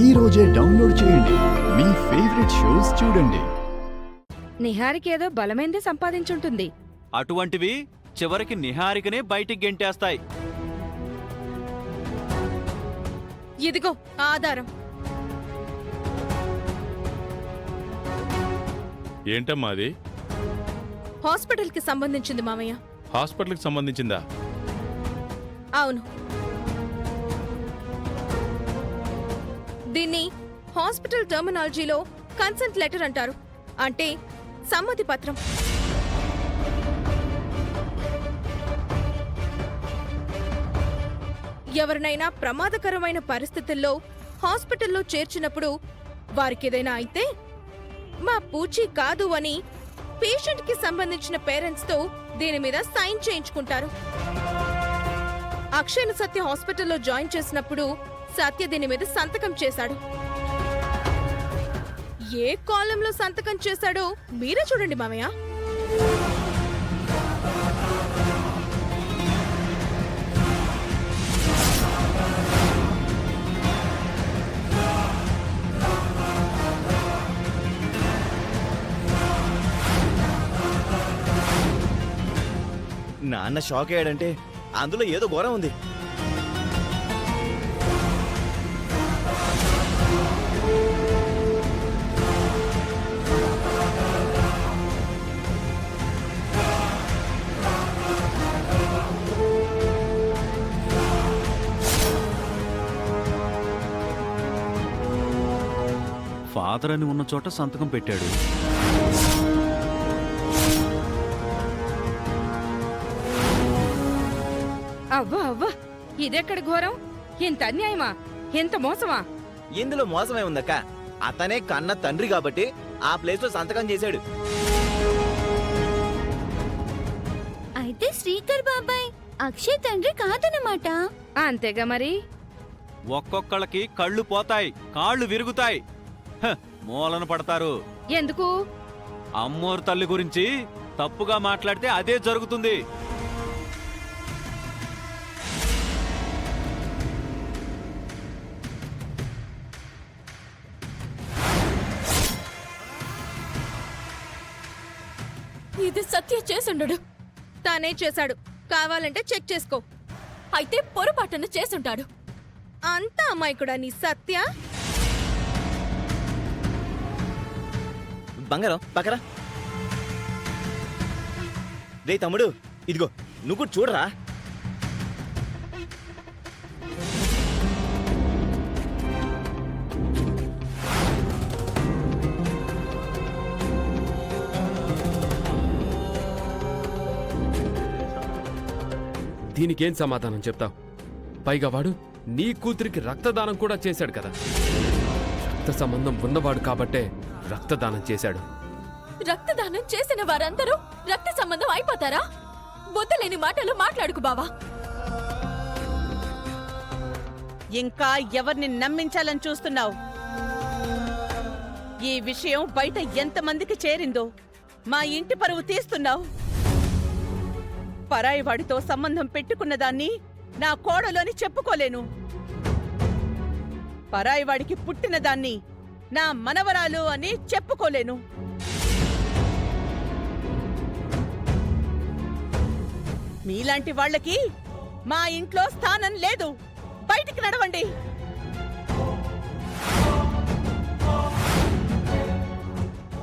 ఈ రోజే డౌన్లోడ్ చేయండి. మీ ఫేవరెట్ షోస్ చూడండి. నిహారిక ఏదో బలమైందే సంపాదించుంటుంది. అటువంటివి చివరికి నిహారికనే బయటికి గెంటేస్తాయి. ఇదిగో ఆధారం. ఏంటమ్మా అది? హాస్పిటల్ కి సంబంధించింది మామయ్య. హాస్పిటల్కి సంబంధించిందా? అవును. దీన్ని హాస్పిటల్ టర్మినాలజీలో కన్సెంట్ లెటర్ అంటారు. అంటే సమ్మతి పత్రం. ఎవరినైనా ప్రమాదకరమైన పరిస్థితుల్లో హాస్పిటల్లో చేర్చినప్పుడు వారికేదైనా అయితే మా పూచి కాదు అని పేషెంట్ కి సంబంధించిన పేరెంట్స్ తో దీని మీద సైన్ చేయించుకుంటారు. అక్షయ్ను సత్య హాస్పిటల్లో జాయిన్ చేసినప్పుడు సత్య దీని మీద సంతకం చేశాడు. ఏ కాలంలో సంతకం చేశాడో మీరే చూడండి మామయ్య. నాన్న షాక్ అయ్యాడంటే అందులో ఏదో ఘోరం ఉంది. ఫాదర్ అని ఉన్న చోట సంతకం పెట్టాడు. అవ్వా అవ్వా, ఇదెక్కడి ఘోరం! ఇంత అన్యాయమా, ఇంత మోసమా? ఇందులో మోసమే ఉందక్క. అతనే కన్న తండ్రి కాబట్టి ఆ ప్లేస్ లో సంతకం చేశాడు. అయితే శ్రీకర్ బాబాయ్ అక్షయ్ తండ్రి కాదన్నమాట. అంతేగా మరి. ఒక్కొక్కళ్ళకి కళ్ళు పోతాయి, కాళ్ళు విరుగుతాయి, మూలన పడతారు. ఎందుకు? అమ్మోరు తల్లి గురించి తప్పుగా మాట్లాడితే అదే జరుగుతుంది. ఇది సత్య చేసుండడు. తానే చేశాడు. కావాలంటే చెక్ చేసుకో. అయితే పొరపాటున చేసుంటాడు. అంత అమాయకుడా నీ సత్య? బంగారం పక్కరా. రే తమ్ముడు, ఇదిగో నువ్వు చూడరా. దీనికేం సమాధానం చెప్తావు? పైగా వాడు నీ కూతురికి రక్తదానం కూడా చేశాడు కదా. రక్త సంబంధం ఉన్నవాడు కాబట్టే రక్తదానం చేశాడు. రక్తదానం చేసిన వారందరూ రక్త సంబంధం అయిపోతారా? బుద్ధలేని మాటలు మాట్లాడుకు బావా. ఇంకా ఎవరిని నమ్మించాలని చూస్తున్నావు? ఈ విషయం బయట ఎంతమందికి చేరిందో మా ఇంటి పరువు తీస్తున్నావు. పరాయి వాడితో సంబంధం పెట్టుకున్న దాన్ని నా కోడలోని చెప్పుకోలేను. పరాయి వాడికి పుట్టిన దాన్ని నా మనవరాలు అని చెప్పుకోలేను. మీలాంటి వాళ్ళకి మా ఇంట్లో స్థానం లేదు. బయటికి నడవండి.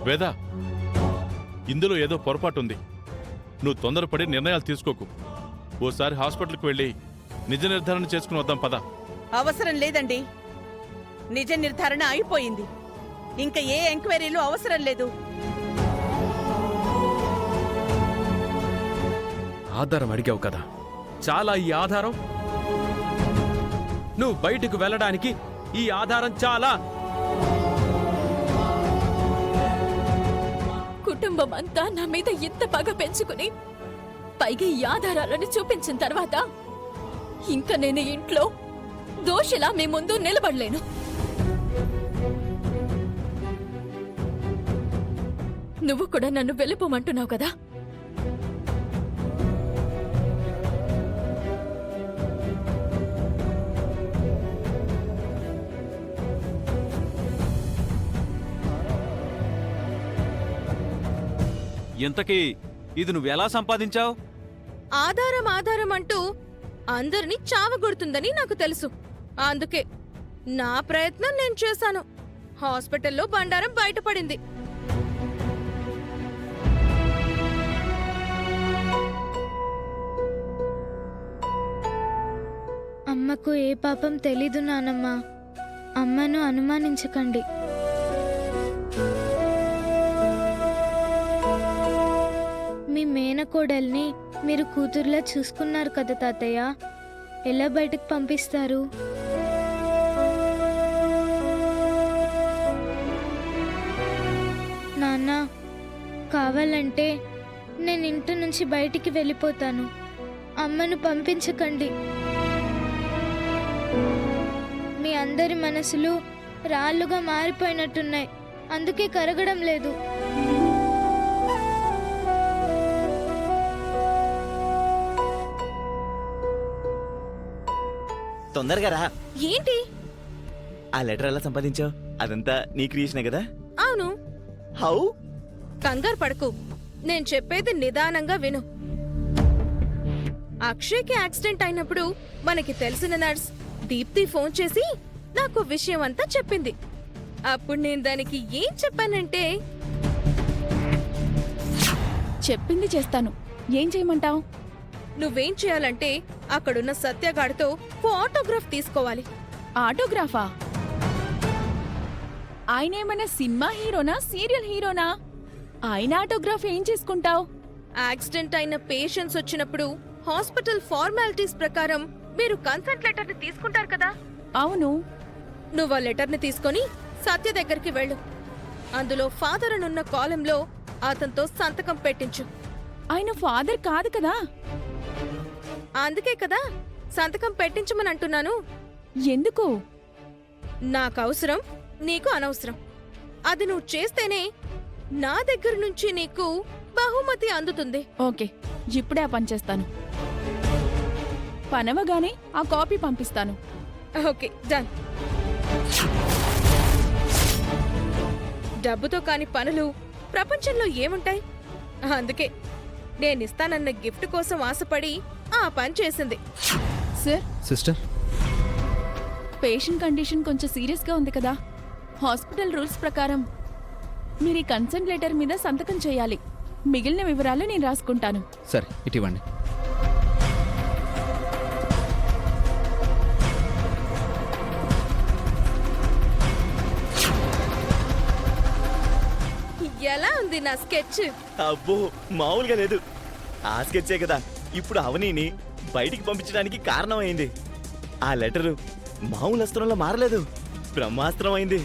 వేద, ఇందులో ఏదో పొరపాటుంది. నువ్వు తొందరపడి నిర్ణయాలు తీసుకోకు. ఓసారి హాస్పిటల్కి వెళ్ళి నిజ నిర్ధారణ చేసుకుని వద్దాం పద. అవసరం లేదండి. నిజ నిర్ధారణ అయిపోయింది. ఇంకా ఏ ఎంక్వైరీలు అవసరం లేదు. ఆధారం అడిగావు కదా, చాలా ఈ ఆధారం. నువ్వు బయటకు వెళ్ళడానికి ఈ ఆధారం చాలా. కుటుంబం అంతా నా మీద ఇంత పగ పెంచుకుని పైగా ఈ ఆధారాలను చూపించిన తర్వాత ఇంకా నేను ఇంట్లో దోషిలా మీ ముందు నిలబడలేను. నువ్వు కూడా నన్ను వెళ్ళిపోమంటున్నావు కదా. ఇంతకీ ఇది నువ్వెలా సంపాదించావు? ఆధారం ఆధారం అంటూ అందరినీ చావగొడుతుందని నాకు తెలుసు. అందుకే నా ప్రయత్నం నేను చేశాను. హాస్పిటల్లో బండారం బయటపడింది. అమ్మకు ఏ పాపం తెలీదు నానమ్మ. అమ్మను అనుమానించకండి. మీ మేనకోడల్ని మీరు కూతురులా చూసుకున్నారు కదా తాతయ్య. ఎలా బయటకు పంపిస్తారు? నాన్న, కావాలంటే నేను ఇంటి నుంచి బయటికి వెళ్ళిపోతాను. అమ్మను పంపించకండి. మీ అందరి మనసులు రాళ్ళుగా మారిపోయినట్టున్నాయి. అందుకే కరగడం లేదు. తొందరగా రా. ఏంటి? ఆ లెటర్ ఎలా సంపాదించావు? అదంతా నీ క్రియేషనే కదా? అవును. హౌ? కంగారు పడకు, నేను చెప్పేది నిదానంగా విను. అక్షయ్కి యాక్సిడెంట్ అయినప్పుడు మనకి తెలిసిన నర్స్ దీప్తి ఫోన్ చేసి నాకు విషయం అంతా చెప్పింది. అప్పుడు నేను దానికి ఏం చెప్పానంటే, చెప్పింది చేస్తాను, ఏం చేయమంటావు? నువ్వేం చేయాలంటే అక్కడున్న సత్యగాడితో ఓ ఆటోగ్రాఫ్ తీసుకోవాలి. ఆటోగ్రాఫా? ఆయనేమైనా సినిమా హీరోనా, సీరియల్ హీరోనా? ఆయన ఆటోగ్రాఫ్ ఏం చేసుకుంటావు? యాక్సిడెంట్ అయిన పేషెంట్స్ వచ్చినప్పుడు హాస్పిటల్ ఫార్మాలిటీస్ ప్రకారం మీరు కన్సెంట్ లెటర్ ని తీసుకుంటారు కదా? అవును. నువ్వు ఆ లెటర్ ని తీసుకొని సత్య దగ్గరికి వెళ్ళు. అందులో ఫాదర్ అనున్న కాలంలో అతనితో సంతకం పెట్టించు. ఆయన ఫాదర్ కాదు కదా? అందుకే కదా సంతకం పెట్టించమని అంటున్నాను. ఎందుకు? నాకు అవసరం, నీకు అనవసరం. అది నువ్వు చేస్తేనే నా దగ్గర నుంచి నీకు బహుమతి అందుతుంది. ఓకే, ఇప్పుడే ఆ పని చేస్తాను. పనవగానే ఆ కాపీ పంపిస్తాను. Okay, done. డబ్బుతో కాని పనులు ప్రపంచంలో ఏముంటాయి? అందుకే నేనిస్తానన్న గిఫ్ట్ కోసం ఆశపడి ఆ పని చేసింది. సార్, సిస్టర్, పేషెంట్ కండిషన్ కొంచెం సీరియస్గా ఉంది కదా. హాస్పిటల్ రూల్స్ ప్రకారం మీరు ఈ కన్సెంట్ లెటర్ మీద సంతకం చేయాలి. మిగిలిన వివరాలు నేను రాసుకుంటాను. సరే ఇటివ్వండి. ఎలా ఉంది నా స్కెచ్? అబ్బో, మామూలుగా లేదు. ఆ స్కెచ్చే కదా ఇప్పుడు అవనీని బయటికి పంపించడానికి కారణమైంది. ఆ లెటరు మామూలు అస్త్రంలో మారలేదు, బ్రహ్మాస్త్రం అయింది.